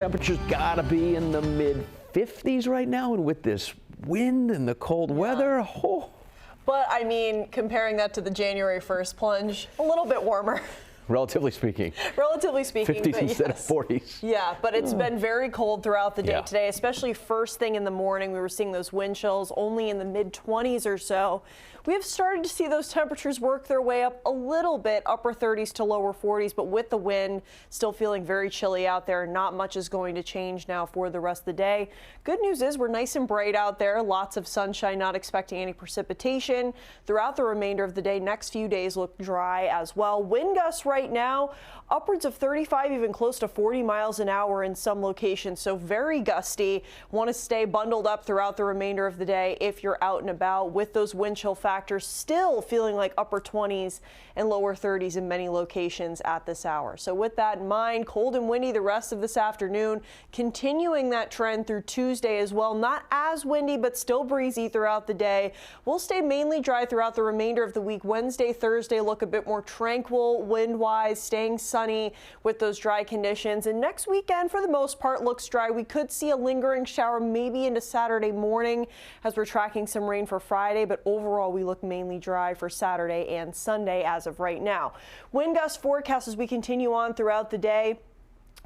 Temperature's gotta be in the mid 50s right now, and with this wind and the cold weather, But I mean, comparing that to the January 1st plunge, a little bit warmer. Relatively speaking. Relatively speaking. 50s instead of 40s. Yeah, but it's been very cold throughout the day today, Yeah. especially first thing in the morning. We were seeing those wind chills only in the mid 20s or so. We have started to see those temperatures work their way up a little bit, upper 30s to lower 40s, but with the wind still feeling very chilly out there. Not much is going to change now for the rest of the day. Good news is we're nice and bright out there. Lots of sunshine, not expecting any precipitation throughout the remainder of the day. Next few days look dry as well. Wind gusts right now upwards of 35, even close to 40 miles an hour in some locations. So very gusty. Want to stay bundled up throughout the remainder of the day if you're out and about, with those wind chill factors still feeling like upper 20s and lower 30s in many locations at this hour. So with that in mind, cold and windy the rest of this afternoon, continuing that trend through Tuesday as well. Not as windy, but still breezy throughout the day. We'll stay mainly dry throughout the remainder of the week. Wednesday, Thursday look a bit more tranquil wind-wise, staying sunny with those dry conditions. And next weekend, for the most part, looks dry. We could see a lingering shower maybe into Saturday morning as we're tracking some rain for Friday, but overall we look mainly dry for Saturday and Sunday as of right now. Wind gust forecast as we continue on throughout the day.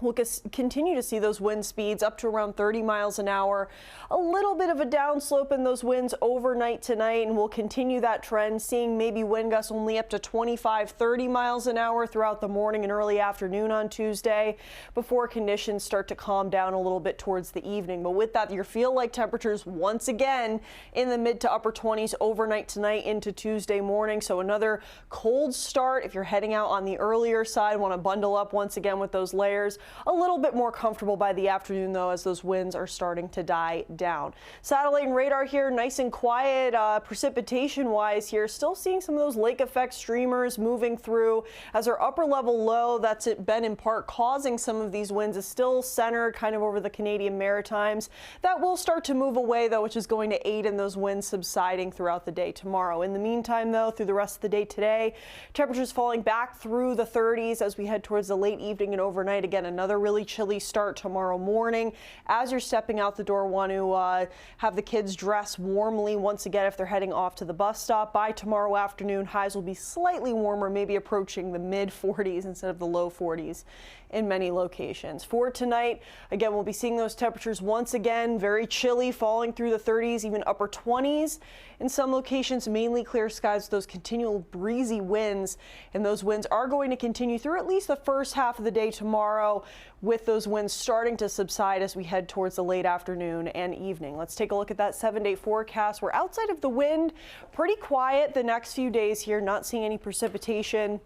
We'll continue to see those wind speeds up to around 30 miles an hour. A little bit of a downslope in those winds overnight tonight, and we'll continue that trend, seeing maybe wind gusts only up to 25, 30 miles an hour throughout the morning and early afternoon on Tuesday before conditions start to calm down a little bit towards the evening. But with that, you feel like temperatures once again in the mid to upper 20s overnight tonight into Tuesday morning. So another cold start. If you're heading out on the earlier side, want to bundle up once again with those layers. A little bit more comfortable by the afternoon, though, as those winds are starting to die down. Satellite and radar here, nice and quiet precipitation-wise here. Still seeing some of those lake effect streamers moving through as our upper level low that's been in part causing some of these winds is still centered kind of over the Canadian Maritimes. That will start to move away, though, which is going to aid in those winds subsiding throughout the day tomorrow. In the meantime, though, through the rest of the day today, temperatures falling back through the 30s as we head towards the late evening and overnight. Again, another really chilly start tomorrow morning. As you're stepping out the door, want to have the kids dress warmly once again if they're heading off to the bus stop. By tomorrow afternoon, highs will be slightly warmer, maybe approaching the mid 40s instead of the low 40s in many locations. For tonight, again, we'll be seeing those temperatures once again very chilly, falling through the 30s, even upper 20s in some locations. Mainly clear skies, those continual breezy winds, and those winds are going to continue through at least the first half of the day tomorrow, with those winds starting to subside as we head towards the late afternoon and evening. Let's take a look at that 7-day forecast. We're outside of the wind, pretty quiet the next few days here, not seeing any precipitation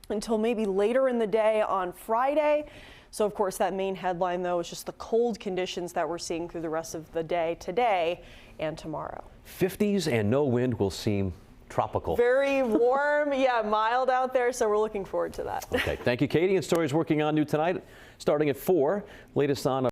until maybe later in the day on Friday. So of course that main headline, though, is just the cold conditions that we're seeing through the rest of the day today and tomorrow. 50s and no wind will seem tropical. Very warm, yeah, mild out there, so we're looking forward to that. Okay, thank you, Katie. And stories working on new tonight starting at 4. Latest on